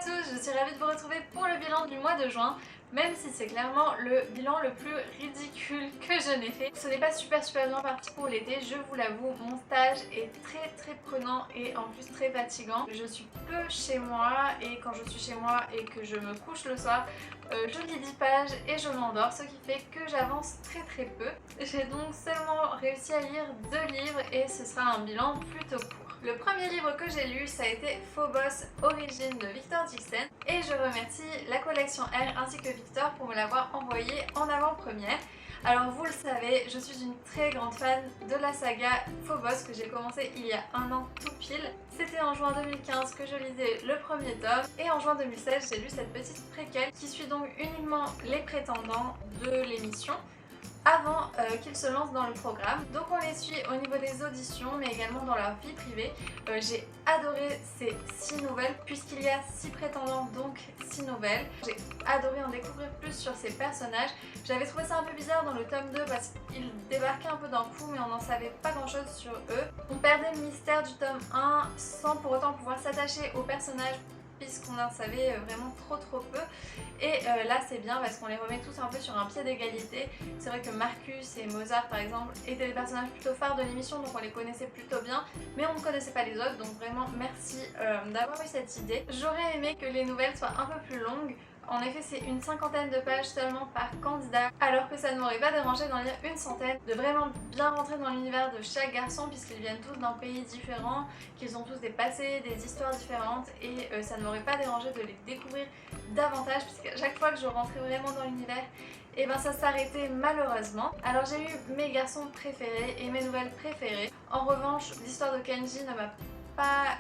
tous, je suis ravie de vous retrouver pour le bilan du mois de juin, même si c'est clairement le bilan le plus ridicule que je n'ai fait. Ce n'est pas super bien parti pour l'été, je vous l'avoue, mon stage est très prenant et en plus très fatigant. Je suis peu chez moi et quand je suis chez moi et que je me couche le soir, je lis 10 pages et je m'endors, ce qui fait que j'avance très peu. J'ai donc seulement réussi à lire 2 livres et ce sera un bilan plutôt court. Le premier livre que j'ai lu, ça a été Phobos Origine de Victor Dixon et je remercie la collection R ainsi que Victor pour me l'avoir envoyé en avant-première. Alors vous le savez, je suis une très grande fan de la saga Phobos que j'ai commencé il y a un an tout pile. C'était en juin 2015 que je lisais le premier tome et en juin 2016 j'ai lu cette petite préquelle qui suit donc uniquement les prétendants de l'émission avant qu'ils se lancent dans le programme. Donc on les suit au niveau des auditions mais également dans leur vie privée. J'ai adoré ces 6 nouvelles puisqu'il y a 6 prétendants, donc 6 nouvelles. J'ai adoré en découvrir plus sur ces personnages. J'avais trouvé ça un peu bizarre dans le tome 2 parce qu'ils débarquaient un peu d'un coup mais on n'en savait pas grand chose sur eux. On perdait le mystère du tome 1 sans pour autant pouvoir s'attacher aux personnages puisqu'on en savait vraiment trop peu. Et là c'est bien parce qu'on les remet tous un peu sur un pied d'égalité. C'est vrai que Marcus et Mozart par exemple étaient des personnages plutôt phares de l'émission, donc on les connaissait plutôt bien, mais on ne connaissait pas les autres, donc vraiment merci d'avoir eu cette idée. J'aurais aimé que les nouvelles soient un peu plus longues. En effet, c'est une 50aine de pages seulement par candidat, alors que ça ne m'aurait pas dérangé d'en lire une centaine, de vraiment bien rentrer dans l'univers de chaque garçon puisqu'ils viennent tous d'un pays différent, qu'ils ont tous des passés, des histoires différentes et ça ne m'aurait pas dérangé de les découvrir davantage puisqu'à chaque fois que je rentrais vraiment dans l'univers, et ben ça s'arrêtait malheureusement. Alors j'ai eu mes garçons préférés et mes nouvelles préférées. En revanche, l'histoire de Kenji ne m'a pas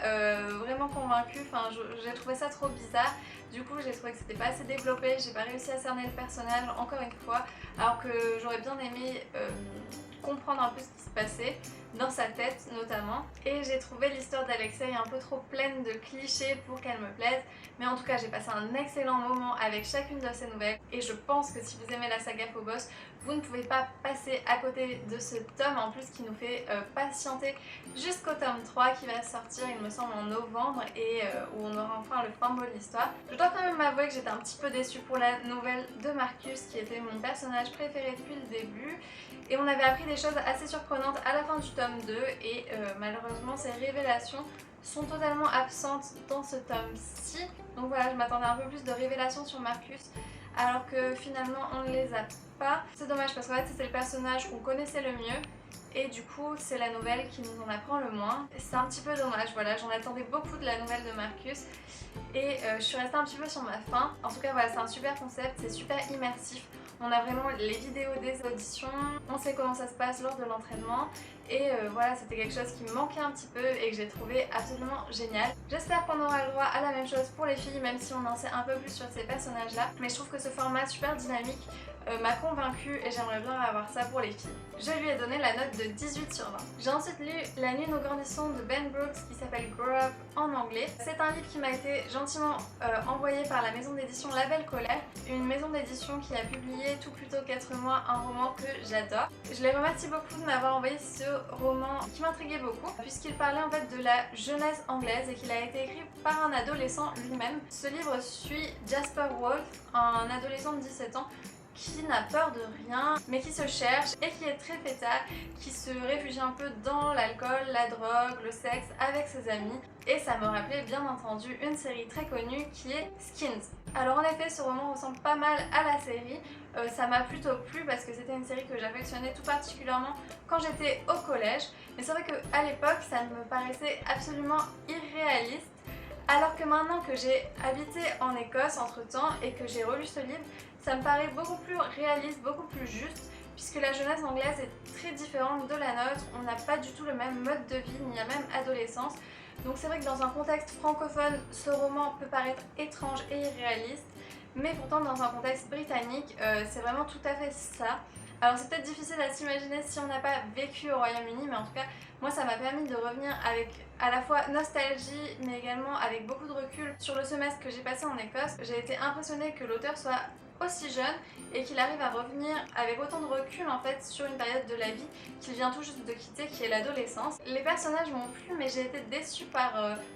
vraiment convaincue, enfin j'ai trouvé ça trop bizarre. Du coup j'ai trouvé que c'était pas assez développé, j'ai pas réussi à cerner le personnage encore une fois, alors que j'aurais bien aimé comprendre un peu ce qui se passait dans sa tête notamment. Et j'ai trouvé l'histoire d'Alexei un peu trop pleine de clichés pour qu'elle me plaise, mais en tout cas j'ai passé un excellent moment avec chacune de ces nouvelles et je pense que si vous aimez la saga Phobos, vous ne pouvez pas passer à côté de ce tome en plus qui nous fait patienter jusqu'au tome 3 qui va sortir il me semble en novembre et où on aura enfin le fin mot de l'histoire. Je dois quand même m'avouer que j'étais un petit peu déçue pour la nouvelle de Marcus qui était mon personnage préféré depuis le début et on avait appris des choses assez surprenantes à la fin du tome 2 et malheureusement ces révélations sont totalement absentes dans ce tome-ci. Donc voilà, je m'attendais un peu plus de révélations sur Marcus alors que finalement on ne les a pas. C'est dommage parce qu'en fait c'était le personnage qu'on connaissait le mieux et du coup c'est la nouvelle qui nous en apprend le moins. C'est un petit peu dommage, voilà, j'en attendais beaucoup de la nouvelle de Marcus et je suis restée un petit peu sur ma faim. En tout cas voilà, c'est un super concept, c'est super immersif. On a vraiment les vidéos des auditions, on sait comment ça se passe lors de l'entraînement et voilà, c'était quelque chose qui me manquait un petit peu et que j'ai trouvé absolument génial. J'espère qu'on aura le droit à la même chose pour les filles, même si on en sait un peu plus sur ces personnages là, mais je trouve que ce format super dynamique m'a convaincue et j'aimerais bien avoir ça pour les filles. Je lui ai donné la note de 18 sur 20. J'ai ensuite lu La nuit nous grandissons de Ben Brooks qui s'appelle Grow Up en anglais. C'est un livre qui m'a été gentiment envoyé par la maison d'édition La Belle Colère, une maison d'édition qui a publié tout plutôt 4 mois un roman que j'adore. Je les remercie beaucoup de m'avoir envoyé ce roman qui m'intriguait beaucoup puisqu'il parlait en fait de la jeunesse anglaise et qu'il a été écrit par un adolescent lui-même. Ce livre suit Jasper Wolf, un adolescent de 17 ans qui n'a peur de rien mais qui se cherche et qui est très fêtard, qui se réfugie un peu dans l'alcool, la drogue, le sexe avec ses amis et ça me rappelait bien entendu une série très connue qui est Skins. Alors en effet ce roman ressemble pas mal à la série, ça m'a plutôt plu parce que c'était une série que j'affectionnais tout particulièrement quand j'étais au collège, mais c'est vrai qu'à l'époque ça me paraissait absolument irréaliste. Alors que maintenant que j'ai habité en Écosse entre temps et que j'ai relu ce livre, ça me paraît beaucoup plus réaliste, beaucoup plus juste, puisque la jeunesse anglaise est très différente de la nôtre, on n'a pas du tout le même mode de vie, ni la même adolescence. Donc c'est vrai que dans un contexte francophone, ce roman peut paraître étrange et irréaliste, mais pourtant dans un contexte britannique, c'est vraiment tout à fait ça. Alors c'est peut-être difficile à s'imaginer si on n'a pas vécu au Royaume-Uni, mais en tout cas, moi ça m'a permis de revenir avec à la fois nostalgie, mais également avec beaucoup de recul sur le semestre que j'ai passé en Écosse. J'ai été impressionnée que l'auteur soit aussi jeune et qu'il arrive à revenir avec autant de recul en fait sur une période de la vie qu'il vient tout juste de quitter, qui est l'adolescence. Les personnages m'ont plu, mais j'ai été déçue par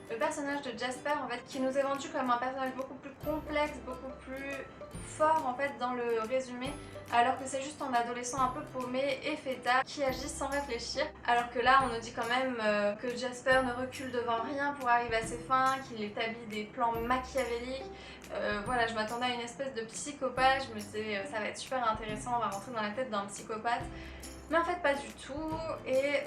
le personnage de Jasper en fait, qui nous est vendu comme un personnage beaucoup plus complexe, beaucoup plus fort en fait dans le résumé, alors que c'est juste un adolescent un peu paumé et fêtard qui agit sans réfléchir, alors que là on nous dit quand même que Jasper ne recule devant rien pour arriver à ses fins, qu'il établit des plans machiavéliques. Voilà, je m'attendais à une espèce de psychopathe, je me disais ça va être super intéressant, on va rentrer dans la tête d'un psychopathe. Mais en fait pas du tout, et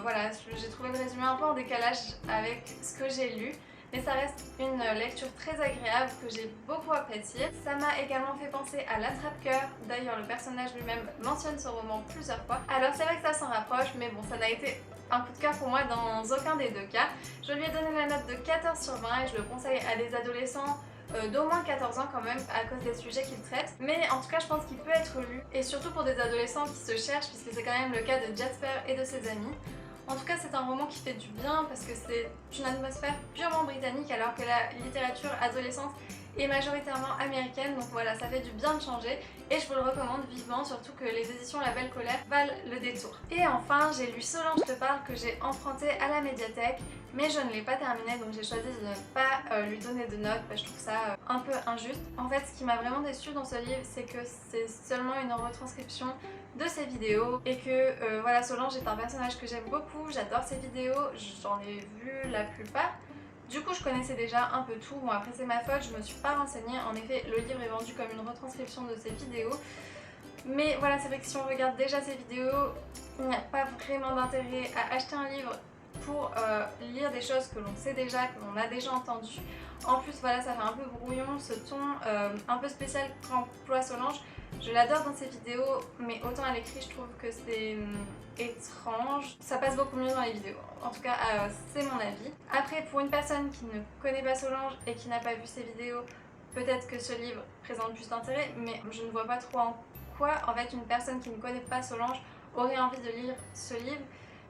voilà, j'ai trouvé le résumé un peu en décalage avec ce que j'ai lu. Mais ça reste une lecture très agréable que j'ai beaucoup appréciée. Ça m'a également fait penser à L'Attrape-Cœur. D'ailleurs, le personnage lui-même mentionne ce roman plusieurs fois. Alors c'est vrai que ça s'en rapproche, mais bon, ça n'a été un coup de cœur pour moi dans aucun des deux cas. Je lui ai donné la note de 14 sur 20 et je le conseille à des adolescents d'au moins 14 ans quand même, à cause des sujets qu'il traite. Mais en tout cas, je pense qu'il peut être lu, et surtout pour des adolescents qui se cherchent, puisque c'est quand même le cas de Jasper et de ses amis. En tout cas, c'est un roman qui fait du bien parce que c'est une atmosphère purement britannique, alors que la littérature adolescente est majoritairement américaine. Donc voilà, ça fait du bien de changer et je vous le recommande vivement, surtout que les éditions La Belle Colère valent le détour. Et enfin, j'ai lu Solange te parle, que j'ai emprunté à la médiathèque, mais je ne l'ai pas terminé, donc j'ai choisi de ne pas lui donner de notes, je trouve ça un peu injuste. En fait, ce qui m'a vraiment déçue dans ce livre, c'est que c'est seulement une retranscription de ses vidéos et que voilà, Solange est un personnage que j'aime beaucoup, j'adore ses vidéos, j'en ai vu la plupart. Du coup, je connaissais déjà un peu tout. Bon, après c'est ma faute, je me suis pas renseignée. En effet, le livre est vendu comme une retranscription de ses vidéos. Mais voilà, c'est vrai que si on regarde déjà ses vidéos, il n'y a pas vraiment d'intérêt à acheter un livre pour lire des choses que l'on sait déjà, que l'on a déjà entendues. En plus, voilà, ça fait un peu brouillon, ce ton un peu spécial qu'emploie Solange. Je l'adore dans ses vidéos, mais autant à l'écrit, je trouve que c'est étrange. Ça passe beaucoup mieux dans les vidéos. En tout cas, c'est mon avis. Après, pour une personne qui ne connaît pas Solange et qui n'a pas vu ses vidéos, peut-être que ce livre présente plus d'intérêt, mais je ne vois pas trop en quoi, en fait, une personne qui ne connaît pas Solange aurait envie de lire ce livre.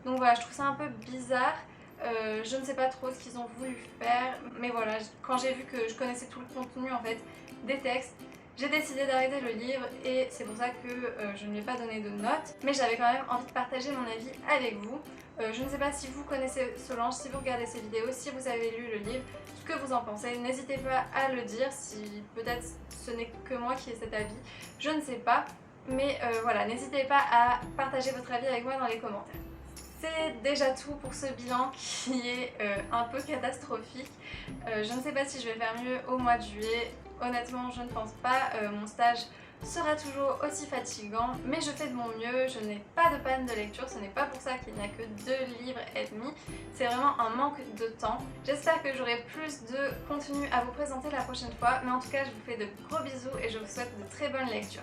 Donc voilà, je trouve ça un peu bizarre. Je ne sais pas trop ce qu'ils ont voulu faire, mais voilà, quand j'ai vu que je connaissais tout le contenu en fait des textes, j'ai décidé d'arrêter le livre et c'est pour ça que je ne lui ai pas donné de notes, mais j'avais quand même envie de partager mon avis avec vous. Je ne sais pas si vous connaissez Solange, si vous regardez ses vidéos, si vous avez lu le livre, ce que vous en pensez. N'hésitez pas à le dire, si peut-être ce n'est que moi qui ai cet avis, je ne sais pas. Mais voilà, n'hésitez pas à partager votre avis avec moi dans les commentaires. C'est déjà tout pour ce bilan qui est un peu catastrophique. Je ne sais pas si je vais faire mieux au mois de juillet. Honnêtement, je ne pense pas. Mon stage sera toujours aussi fatigant, mais je fais de mon mieux. Je n'ai pas de panne de lecture. Ce n'est pas pour ça qu'il n'y a que 2 livres et demi. C'est vraiment un manque de temps. J'espère que j'aurai plus de contenu à vous présenter la prochaine fois. Mais en tout cas, je vous fais de gros bisous et je vous souhaite de très bonnes lectures.